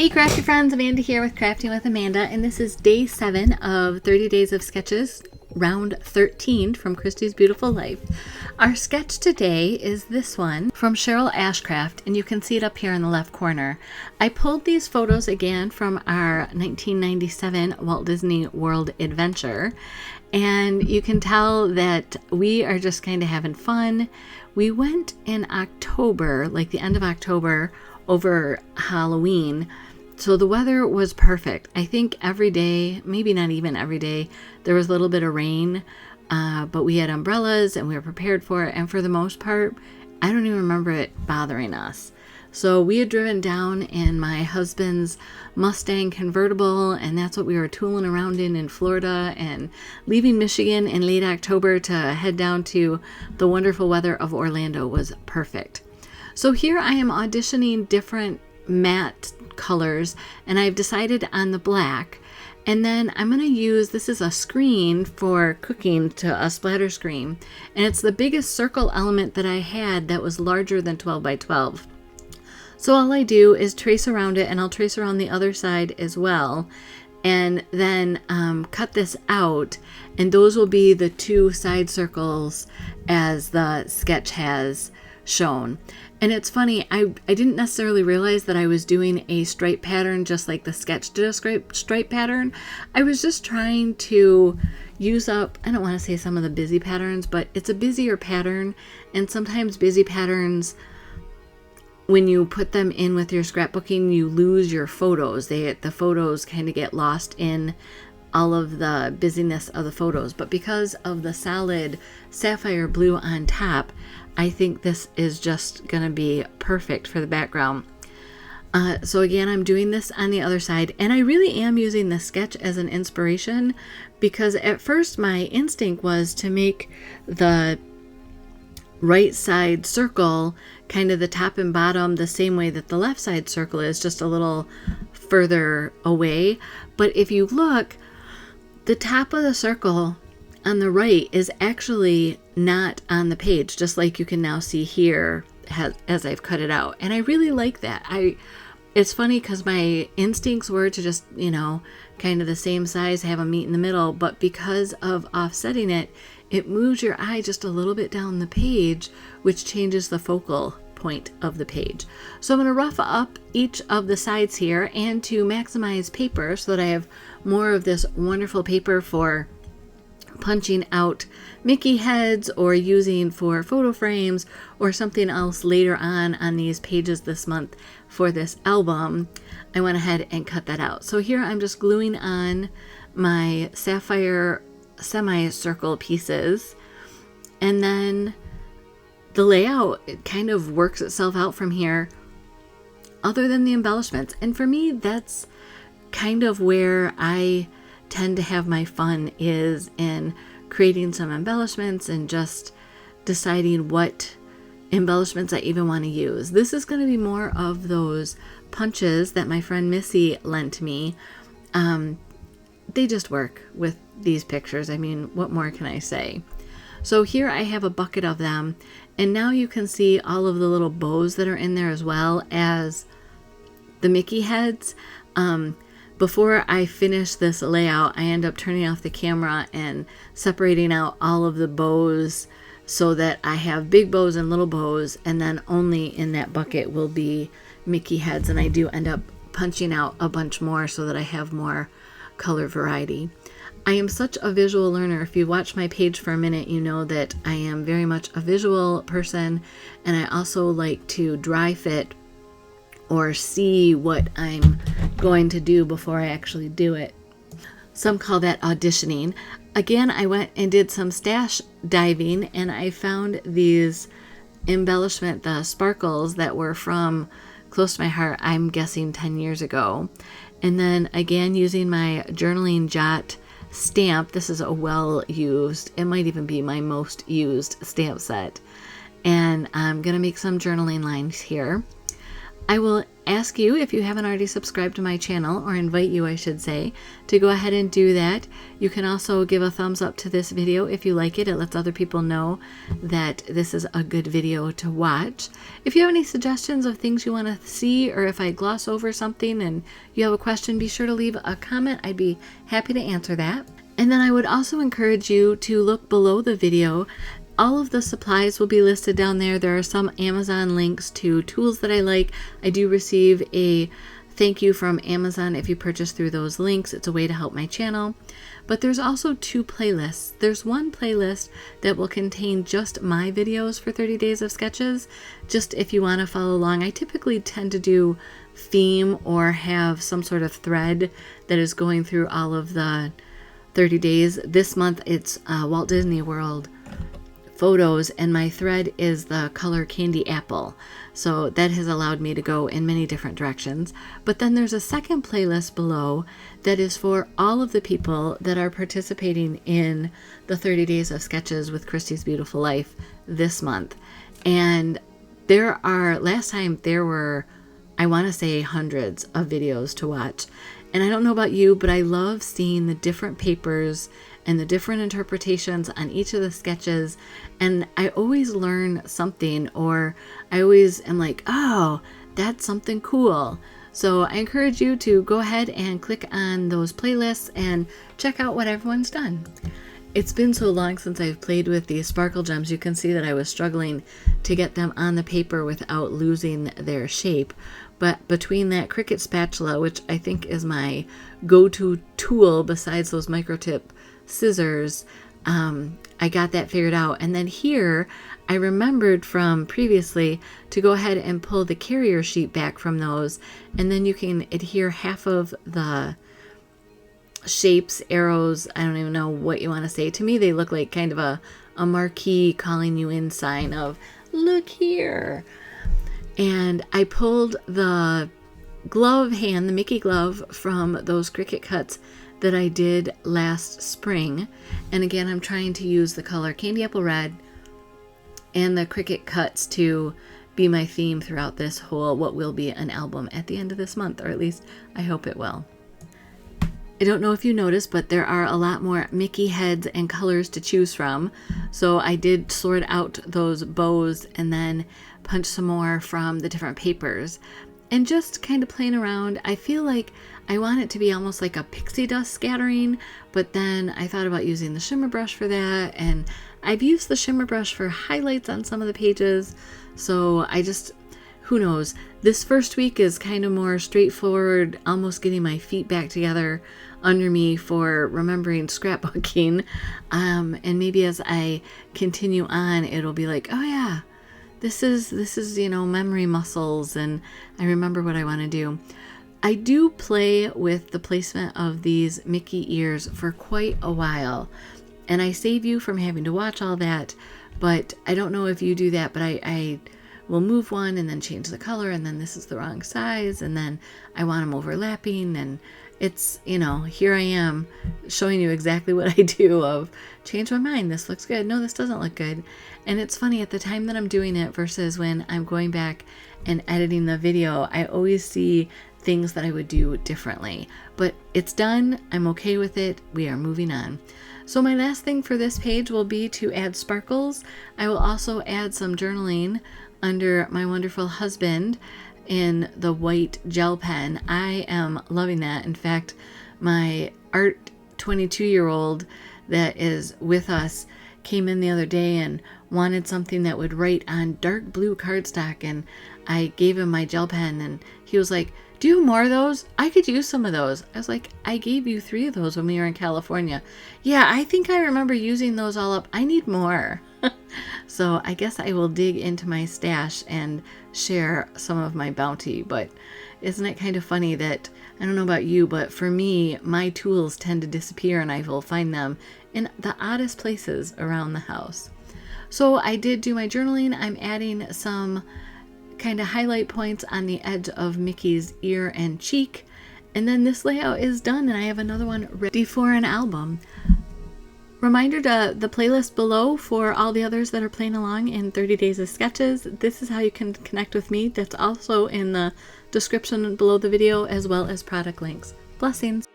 Hey crafty friends, Amanda here with Crafting with Amanda, and this is day 7 of 30 Days of Sketches, round 13 from Christy's Beautiful Life. Our sketch today is this one from Cheryl Ashcraft, and you can see it up here in the left corner. I pulled these photos again from our 1997 Walt Disney World Adventure, and you can tell that we are just kind of having fun. We went in October, like the end of October, over Halloween, so the weather was perfect. I think every day, maybe not even every day, there was a little bit of rain, but we had umbrellas and we were prepared for it, and for the most part I don't even remember it bothering us. So we had driven down in my husband's Mustang convertible, and that's what we were tooling around in Florida, and leaving Michigan in late October to head down to the wonderful weather of Orlando was perfect. So here I am auditioning different matte colors, and I've decided on the black, and then I'm going to use, this is a screen for cooking, to a splatter screen, and it's the biggest circle element that I had that was larger than 12 by 12. So all I do is trace around it, and I'll trace around the other side as well, and then cut this out, and those will be the two side circles as the sketch has shown. And it's funny, I didn't necessarily realize that I was doing a stripe pattern just like the sketch did a stripe pattern. I was just trying to use up, I don't want to say some of the busy patterns, but it's a busier pattern, and sometimes busy patterns, when you put them in with your scrapbooking, you lose your photos. The photos kind of get lost in all of the busyness of the photos. But because of the solid sapphire blue on top, I think this is just going to be perfect for the background. So again, I'm doing this on the other side, and I really am using the sketch as an inspiration, because at first my instinct was to make the right side circle kind of the top and bottom the same way that the left side circle is, just a little further away. But if you look, the top of the circle on the right is actually not on the page, just like you can now see here as I've cut it out. And I really like that. It's funny because my instincts were to just, kind of the same size, have them meet in the middle, but because of offsetting it, it moves your eye just a little bit down the page, which changes the focal point of the page. So I'm going to rough up each of the sides here, and to maximize paper so that I have more of this wonderful paper for punching out Mickey heads or using for photo frames or something else later on these pages this month for this album, I went ahead and cut that out. So here I'm just gluing on my sapphire semicircle pieces, and then the layout, it kind of works itself out from here, other than the embellishments. And for me, that's kind of where I tend to have my fun, is in creating some embellishments and just deciding what embellishments I even want to use. This is going to be more of those punches that my friend Missy lent me. They just work with these pictures. I mean, what more can I say? So here I have a bucket of them, and now you can see all of the little bows that are in there, as well as the Mickey heads. Before I finish this layout, I end up turning off the camera and separating out all of the bows so that I have big bows and little bows, and then only in that bucket will be Mickey heads, and I do end up punching out a bunch more so that I have more color variety. I am such a visual learner. If you watch my page for a minute, you know that I am very much a visual person, and I also like to dry fit or see what I'm going to do before I actually do it. Some call that auditioning. Again, I went and did some stash diving, and I found these embellishment, the sparkles that were from close to my heart, I'm guessing 10 years ago. And then again, using my journaling jot stamp, this is a well used, it might even be my most used stamp set, and I'm gonna make some journaling lines here. I will ask you, if you haven't already subscribed to my channel, or invite you, I should say, to go ahead and do that. You can also give a thumbs up to this video if you like it. It lets other people know that this is a good video to watch. If you have any suggestions of things you want to see, or if I gloss over something and you have a question, be sure to leave a comment. I'd be happy to answer that. And then I would also encourage you to look below the video. All of the supplies will be listed down there. There are some Amazon links to tools that I like. I do receive a thank you from Amazon if you purchase through those links. It's a way to help my channel. But there's also 2 playlists. There's one playlist that will contain just my videos for 30 days of sketches, just if you want to follow along. I typically tend to do theme or have some sort of thread that is going through all of the 30 days. This month it's Walt Disney World photos, and my thread is the color candy apple, so that has allowed me to go in many different directions. But then there's a second playlist below that is for all of the people that are participating in the 30 days of sketches with Christy's Beautiful Life this month. And there are, last time there were, I want to say, hundreds of videos to watch. And I don't know about you, but I love seeing the different papers and the different interpretations on each of the sketches. And I always learn something, or I always am like, oh, that's something cool. So I encourage you to go ahead and click on those playlists and check out what everyone's done. It's been so long since I've played with these sparkle gems. You can see that I was struggling to get them on the paper without losing their shape. But between that Cricut spatula, which I think is my go-to tool besides those microtip scissors, I got that figured out. And then here, I remembered from previously to go ahead and pull the carrier sheet back from those, and then you can adhere half of the shapes, arrows, I don't even know what you want to say. To me, they look like kind of a marquee calling you in sign of, look here. And I pulled the glove hand, the Mickey glove, from those Cricut cuts that I did last spring. And again, I'm trying to use the color Candy Apple Red and the Cricut cuts to be my theme throughout this whole, what will be an album at the end of this month, or at least I hope it will. I don't know if you noticed, but there are a lot more Mickey heads and colors to choose from. So I did sort out those bows and then punch some more from the different papers. And just kind of playing around, I feel like I want it to be almost like a pixie dust scattering, but then I thought about using the shimmer brush for that, and I've used the shimmer brush for highlights on some of the pages, so I just, who knows. This first week is kind of more straightforward, almost getting my feet back together under me for remembering scrapbooking, and maybe as I continue on, it'll be like, oh yeah, this is, you know, memory muscles, and I remember what I want to do. I do play with the placement of these Mickey ears for quite a while, and I save you from having to watch all that, but I don't know if you do that, but I will move one and then change the color, and then this is the wrong size, and then I want them overlapping, and it's, you know, here I am showing you exactly what I do of change my mind. This looks good. No, this doesn't look good. And it's funny, at the time that I'm doing it versus when I'm going back and editing the video, I always see things that I would do differently. But it's done. I'm okay with it. We are moving on. So my last thing for this page will be to add sparkles. I will also add some journaling under my wonderful husband in the white gel pen. I am loving that. In fact, my art 22-year-old that is with us came in the other day and wanted something that would write on dark blue cardstock, and I gave him my gel pen, and he was like, do you have more of those? I could use some of those. I was like, I gave you 3 of those when we were in California. Yeah, I think I remember using those all up. I need more. So I guess I will dig into my stash and share some of my bounty. But isn't it kind of funny that, I don't know about you, but for me, my tools tend to disappear and I will find them in the oddest places around the house. So I did do my journaling. I'm adding some kind of highlight points on the edge of Mickey's ear and cheek. And then this layout is done, and I have another one ready for an album. Reminder to the playlist below for all the others that are playing along in 30 Days of Sketches. This is how you can connect with me. That's also in the description below the video, as well as product links. Blessings!